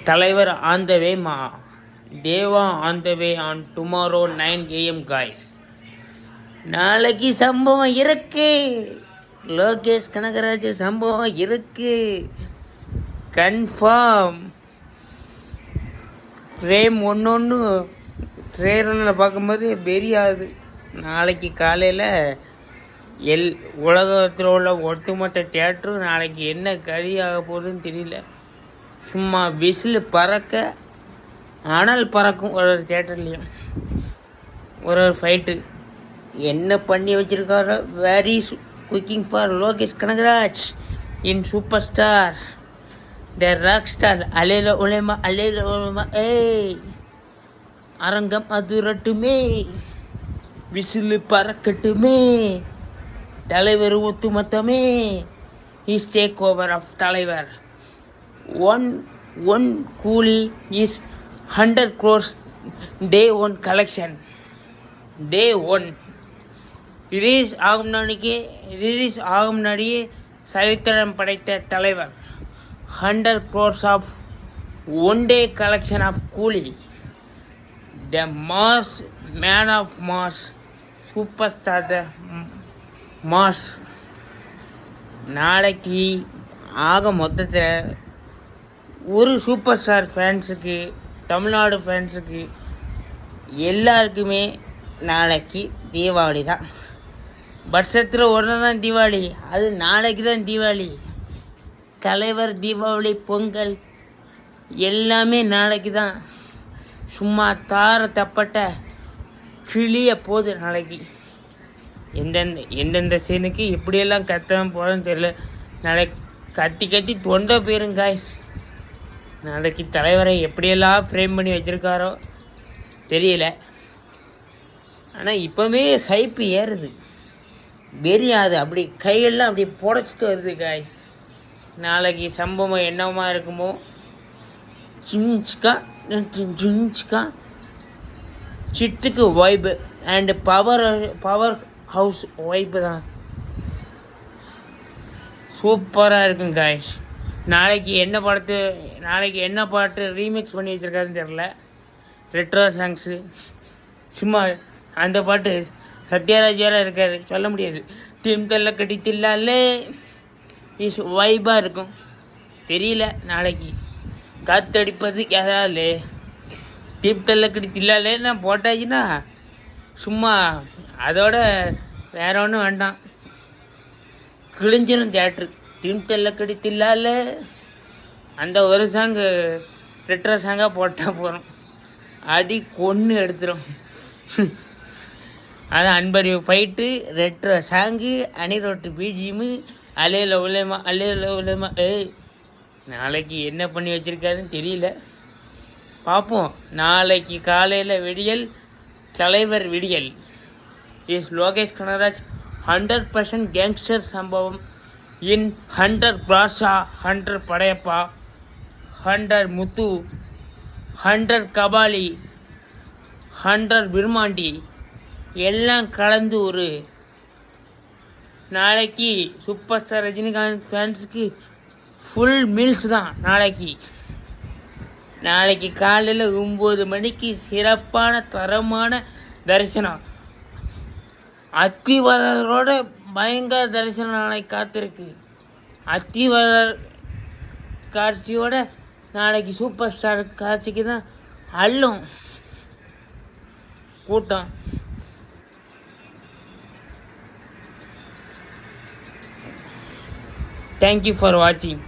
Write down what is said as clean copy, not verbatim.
தலைவர் on the way Deva on the way on tomorrow 9 AM guys. நாளைக்கு சம்பவம் இருக்கு. லோகேஷ் கனகராஜ் சம்பவம் இருக்கு கன்ஃபார்ம். ஃப்ரேம் ஒன்று ட்ரெயிலில் பார்க்கும்போது பெரியாது. நாளைக்கு காலையில் உலகத்தில் உள்ள ஒட்டுமொத்த தியேட்டரும் நாளைக்கு என்ன கறி ஆக போகுதுன்னு தெரியல. சும்மா விசில் பறக்க அனல் பறக்கும் ஒரு தியேட்டர்லேயும். ஒரு ஃபைட்டு என்ன பண்ணி வச்சுருக்காரோ. Very cooking for Lokesh Kanagaraj in super star the rock star. அலேல உலமா அலேல உலமா ஏய் அரங்கம் அதிரட்டுமே, விசிலு பறக்கட்டுமே, தலைவர் ஒத்துமொத்தமே. இஸ் டேக் ஓவர் ஆஃப் தலைவர். One Coolie is 100 crores day 1 collection. Day 1 release ஆகும் முன்னாடியே சரித்திரம் படைத்த தலைவர். 100 crores of 1 day collection of Coolie. The mass man of mass super star the mass. நாளைக்கு ஆக மொத்தத்தில் ஒரு சூப்பர் ஸ்டார் ஃபேன்ஸுக்கு, தமிழ்நாடு ஃபேன்ஸுக்கு எல்லாருக்குமே நாளைக்கு தீபாவளி தான். வருஷத்தில் ஒன்று தான் தீபாவளி, அது நாளைக்கு தான் தீபாவளி. தலைவர் தீபாவளி, பொங்கல் எல்லாமே நாளைக்கு தான். சும்மா தார தப்பட்ட கிளிய போகுது நாளைக்கு. எந்தெந்த சீனுக்கு எப்படியெல்லாம் கத்த போகிறோன்னு தெரியல. நாளைக்கு கத்தி தொண்டை போயிரும் காய்ஸ். நாளைக்கு தலைவரை எப்படியெல்லாம் ஃப்ரேம் பண்ணி வச்சுருக்காரோ தெரியல. ஆனால் இப்போவே ஹைப்பு ஏறுது, வெறியாது. அப்படி கையெல்லாம் அப்படி புடச்சிட்டு வருது காய்ஸ். நாளைக்கு சம்பவம் என்னமா இருக்குமோ. ஜிஞ்சிக்கா சிட்டுக்கு வைப்பு அண்ட் பவர் ஹவுஸ் வைப்பு தான் சூப்பராக இருக்கும் காய்ஸ். நாளைக்கு என்ன பாட்டு ரீமிக்ஸ் பண்ணி வச்சுருக்காருன்னு தெரில. ரெட்ரோ சாங்ஸு சும்மா அந்த பாட்டு சத்யராஜாராக இருக்கார், சொல்ல முடியாது. டீம் தள்ள கட்டி தில்லாலே இஸ் வைப்பாக இருக்கும். தெரியல நாளைக்கு காத்தடிப்பது யாரால. டீம் தள்ள கட்டி தில்லாலே நான் போட்டாச்சுன்னா சும்மா அதோட வேற ஒன்றும் வேண்டாம், கிழிஞ்சிடும் தியேட்ரு. டீம் தள்ள கட்டி தில்லால அந்த ஒரு சாங்கு ரெட்ரோ சாங்காக போட்டால் போகிறோம், அடி கொன்று எடுத்துரும். அதான் Anbariv fight, retro song, அணிரோட்டு BGM, அலையில் உலமா. நாளைக்கு என்ன பண்ணி வச்சுருக்காருன்னு தெரியல, பார்ப்போம். நாளைக்கு காலையில் விடியல், தலைவர் விடியல். இஸ் லோகேஷ் கனகராஜ் 100% கேங்ஸ்டர் சம்பவம் இன் 100 பிராஷா, 100 படையப்பா, 100 முத்து, 100 கபாலி, 100 விருமாண்டி எல்லாம் கலந்து ஒரு நாளைக்கு சூப்பர் ஸ்டார் ரஜினிகாந்த் ஃபேன்ஸுக்கு ஃபுல் மீல்ஸ் தான். நாளைக்கு காலையில் 9 மணிக்கு சிறப்பான தரமான தரிசனம். அத்திவரரோட பயங்கர தரிசனம் நாளைக்கு காத்திருக்கு. அத்திவரர் காட்சியோட நாளைக்கு சூப்பர் ஸ்டார் காட்சிக்கு தான் அள்ளும் கூட்டம். தேங்க்யூ ஃபார் வாட்சிங்.